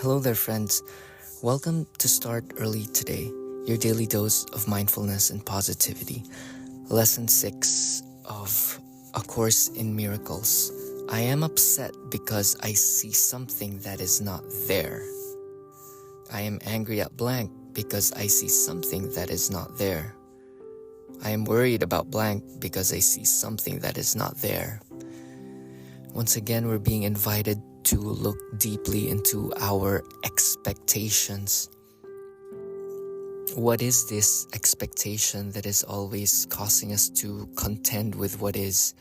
Hello there, friends. Welcome to Start Early Today, your daily dose of mindfulness and positivity. Lesson 6 of A Course in Miracles. I am upset because I see something that is not there. I am angry at blank because I see something that is not there. I am worried about blank because I see something that is not there. Once again, we're being invited to look deeply into our expectations. What is this expectation that is always causing us to contend with what is?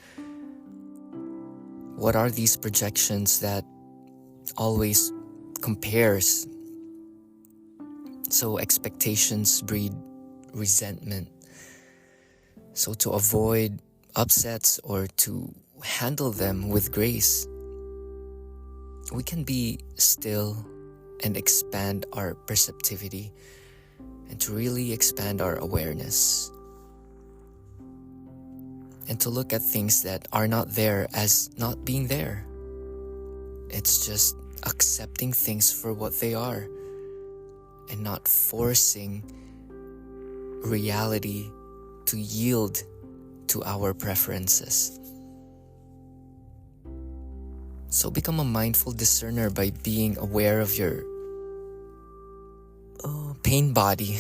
What are these projections that always compares? So expectations breed resentment. So to avoid upsets or to handle them with grace, we can be still and expand our perceptivity and to really expand our awareness and to look at things that are not there as not being there. It's just accepting things for what they are and not forcing reality to yield to our preferences. So become a mindful discerner by being aware of your pain body.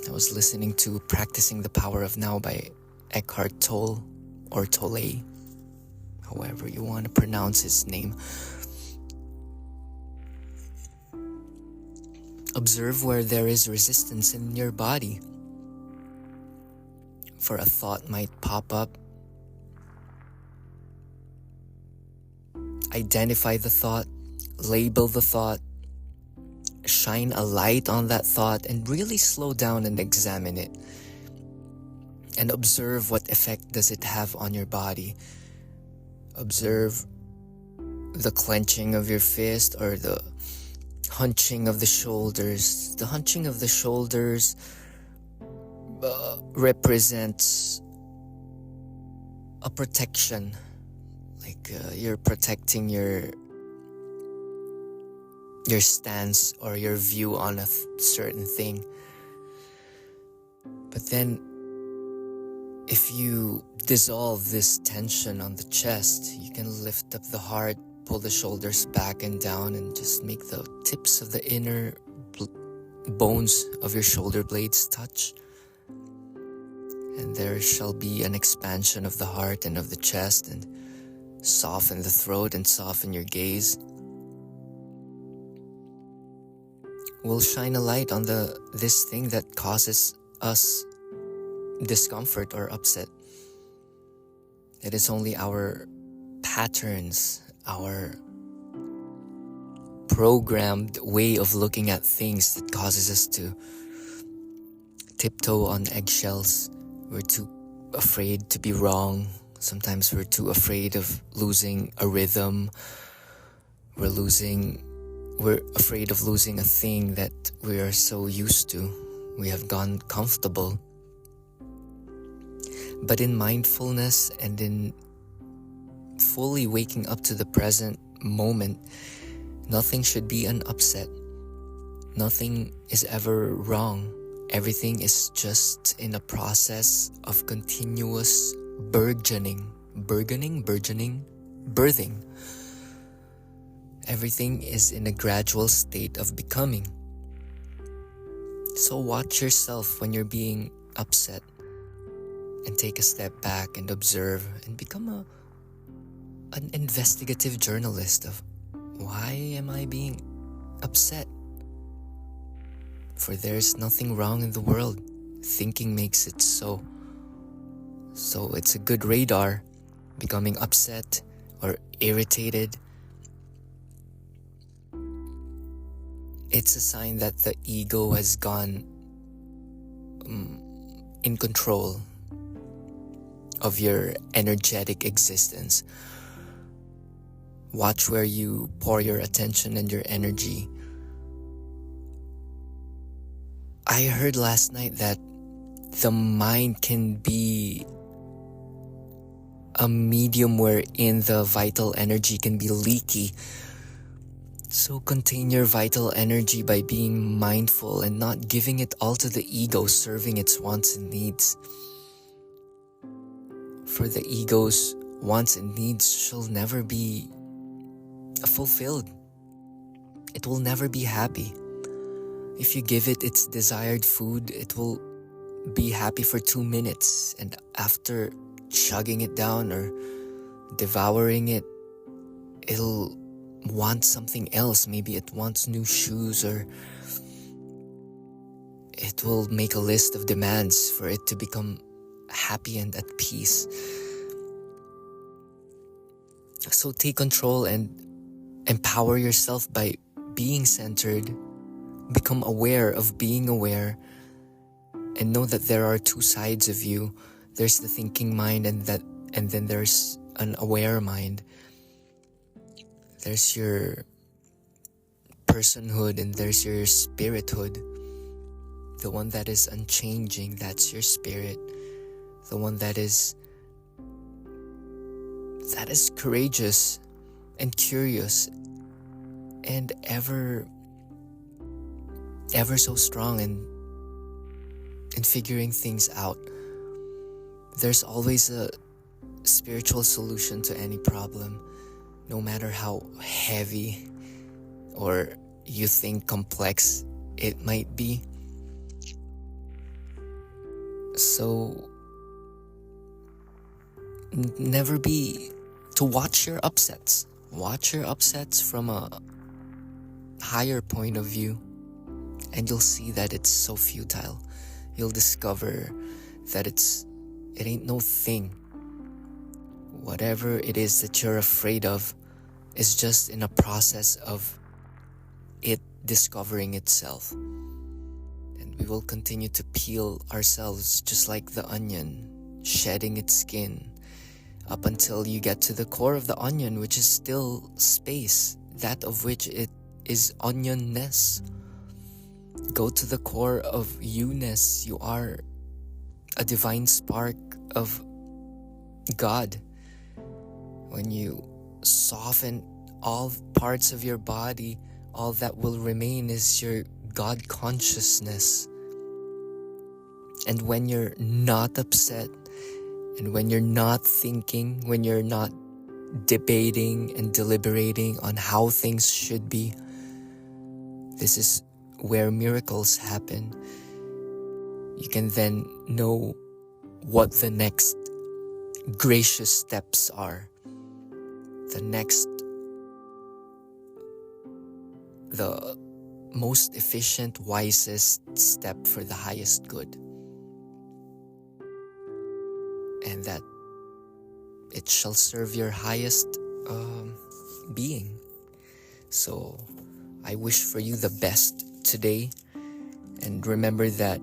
I was listening to Practicing the Power of Now by Eckhart Tolle, or Tolle, however you want to pronounce his name. Observe where there is resistance in your body. For a thought might pop up. Identify the thought, label the thought, shine a light on that thought, and really slow down and examine it. And observe what effect does it have on your body. Observe the clenching of your fist or the hunching of the shoulders. The hunching of the shoulders represents a protection. Like you're protecting your stance or your view on a certain thing. But then if you dissolve this tension on the chest, you can lift up the heart, pull the shoulders back and down, and just make the tips of the inner bones of your shoulder blades touch. And there shall be an expansion of the heart and of the chest, and soften the throat and soften your gaze. We'll shine a light on this thing that causes us discomfort or upset. It is only our patterns, our programmed way of looking at things that causes us to tiptoe on eggshells. We're too afraid to be wrong. Sometimes we're too afraid of losing a rhythm. We're afraid of losing a thing that we are so used to. We have gone comfortable. But in mindfulness and in fully waking up to the present moment, nothing should be an upset. Nothing is ever wrong. Everything is just in a process of continuous birthing. Everything is in a gradual state of becoming. So watch yourself when you're being upset and take a step back and observe and become an investigative journalist of why am I being upset? For there's nothing wrong in the world. Thinking makes it so. So it's a good radar. Becoming upset or irritated, it's a sign that the ego has gone in control of your energetic existence. Watch where you pour your attention and your energy. I heard last night that the mind can be a medium wherein the vital energy can be leaky. So contain your vital energy by being mindful and not giving it all to the ego serving its wants and needs. For the ego's wants and needs shall never be fulfilled. It will never be happy. If you give it its desired food, it will be happy for 2 minutes, and after chugging it down or devouring it, it'll want something else. Maybe it wants new shoes, or it will make a list of demands for it to become happy and at peace. So take control and empower yourself by being centered. Become aware of being aware, and know that there are two sides of you. There's the thinking mind, and then there's an aware mind. There's your personhood, and there's your spirithood. The one that is unchanging, that's your spirit. The one that is courageous and curious and ever so strong in figuring things out. There's always a spiritual solution to any problem, no matter how heavy or you think complex it might be. So never be to watch your upsets. Watch your upsets from a higher point of view, and you'll see that it's so futile. You'll discover that it ain't no thing. Whatever it is that you're afraid of is just in a process of it discovering itself. And we will continue to peel ourselves just like the onion, shedding its skin, up until you get to the core of the onion, which is still space, that of which it is onionness. Go to the core of you-ness. You are a divine spark of God. When you soften all parts of your body, all that will remain is your God consciousness. And when you're not upset, and when you're not thinking, when you're not debating and deliberating on how things should be, this is where miracles happen. You can then know what the next gracious steps are. The most efficient, wisest step for the highest good. And that it shall serve your highest being. So I wish for you the best today, and remember that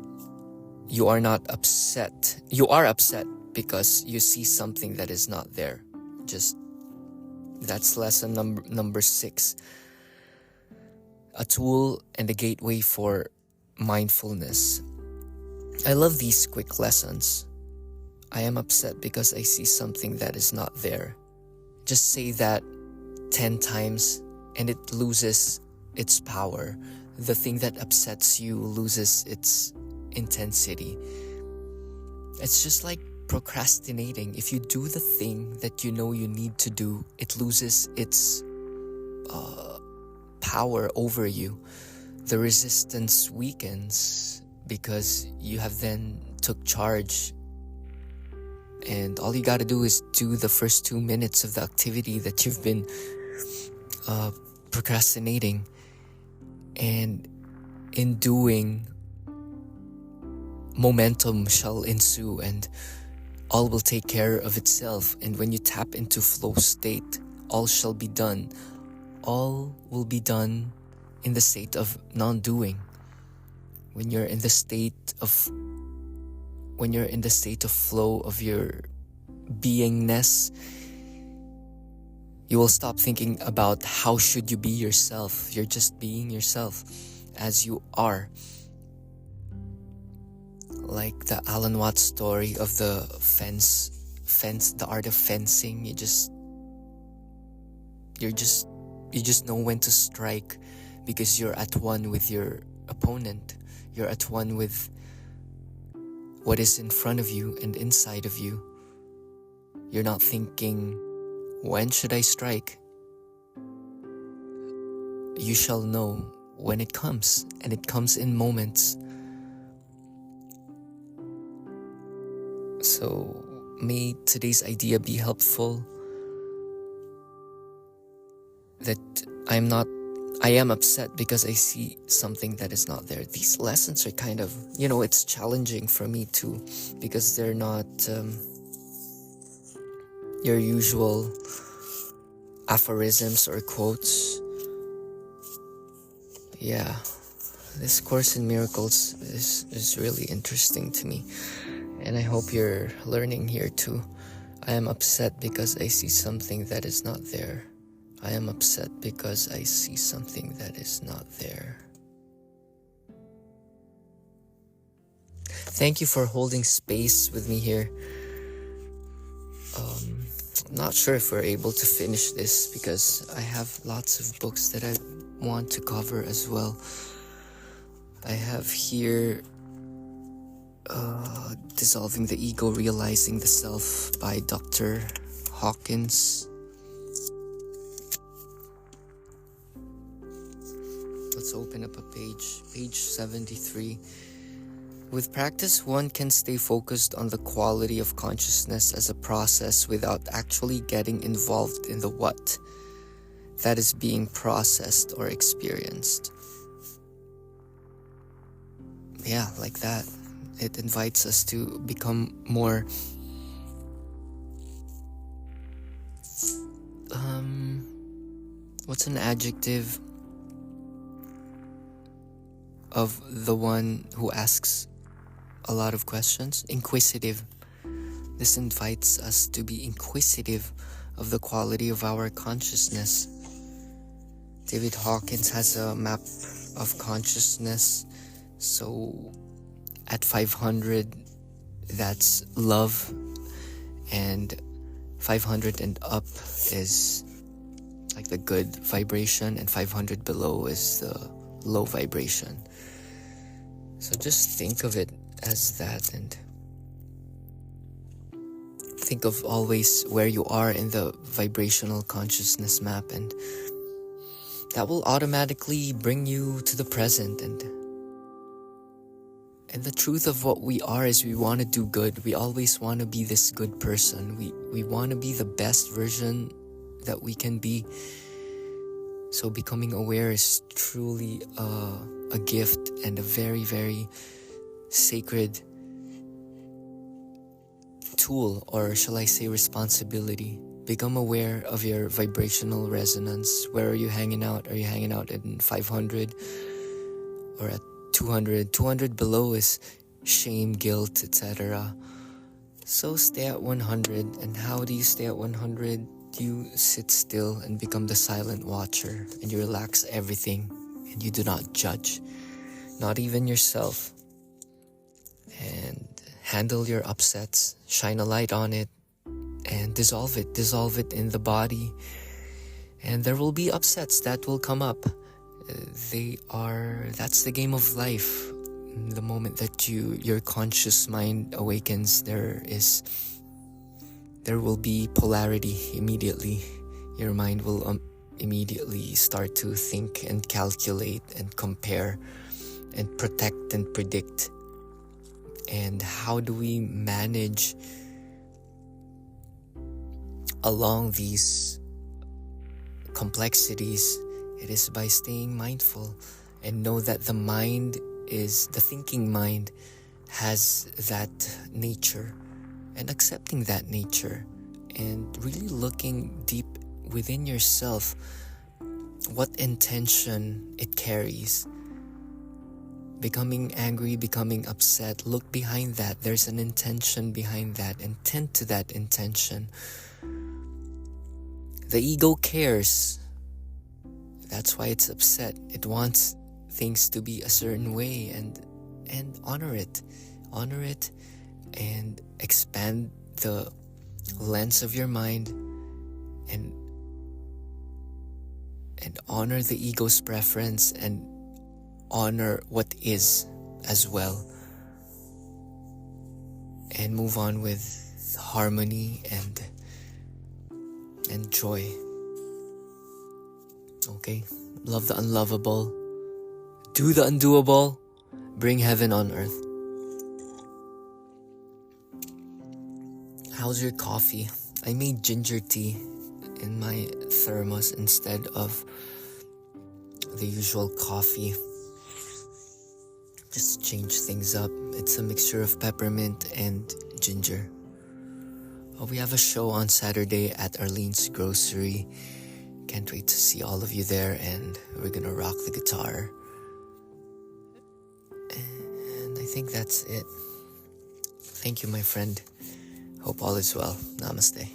you are not upset. You are upset because you see something that is not there. That's lesson number 6. A tool and a gateway for mindfulness. I love these quick lessons. I am upset because I see something that is not there. Just say that 10 times and it loses its power. The thing that upsets you loses its intensity. It's just like procrastinating. If you do the thing that you know you need to do, it loses its power over you. The resistance weakens because you have then took charge. And all you gotta do is do the first 2 minutes of the activity that you've been procrastinating. And in doing, momentum shall ensue and all will take care of itself. And when you tap into flow state, all shall be done. All will be done in the state of non-doing. When you're in the state of flow of your beingness, you will stop thinking about how should you be yourself. You're just being yourself as you are. Like the Alan Watts story of the fence, the art of fencing. You're just You just know when to strike because you're at one with your opponent. You're at one with what is in front of you and inside of you. You're not thinking, when should I strike? You shall know when it comes, and it comes in moments. So may today's idea be helpful, that I am upset because I see something that is not there. These lessons are kind of, it's challenging for me too, because they're not your usual aphorisms or quotes. Yeah, this Course in Miracles is really interesting to me, and I hope you're learning here too. I am upset because I see something that is not there. I am upset because I see something that is not there. Thank you for holding space with me here. I'm not sure if we're able to finish this because I have lots of books that I want to cover as well. I have here Dissolving the Ego, Realizing the Self by Dr. Hawkins. Let's open up a page 73. With practice, one can stay focused on the quality of consciousness as a process without actually getting involved in the what that is being processed or experienced. Yeah, like that. It invites us to become more what's an adjective of the one who asks a lot of questions? Inquisitive. This invites us to be inquisitive of the quality of our consciousness. David Hawkins has a map of consciousness. So at 500, that's love, and 500 and up is like the good vibration, and 500 below is the low vibration. So just think of it as that, and think of always where you are in the vibrational consciousness map, and that will automatically bring you to the present. And the truth of what we are is we want to do good. We always want to be this good person. We want to be the best version that we can be. So becoming aware is truly a gift and a very, very sacred tool, or shall I say responsibility. Become aware of your vibrational resonance. Where are you hanging out? Are you hanging out in 500 or at 200? 200 below is shame, guilt, etc. So stay at 100. And how do you stay at 100? You sit still and become the silent watcher, and you relax everything, and you do not judge, not even yourself. And handle your upsets, shine a light on it, and dissolve it in the body. And there will be upsets that will come up. That's the game of life. The moment that your conscious mind awakens, there will be polarity immediately. Your mind will immediately start to think and calculate and compare and protect and predict. And how do we manage along these complexities? It is by staying mindful and know that the thinking mind has that nature, and accepting that nature and really looking deep within yourself what intention it carries. Becoming angry, becoming upset, look behind that. There's an intention behind that, and tend to that intention. The ego cares. That's why it's upset. It wants things to be a certain way, and honor it, and expand the lens of your mind, and and honor the ego's preference and honor what is as well, and move on with harmony and joy. Okay? Love the unlovable, do the undoable, bring heaven on earth. How's your coffee? I made ginger tea in my thermos instead of the usual coffee. Just change things up. It's a mixture of peppermint and ginger. We have a show on Saturday at Arlene's Grocery. Can't wait to see all of you there, and we're gonna rock the guitar. And I think that's it. Thank you, my friend. Hope all is well. Namaste.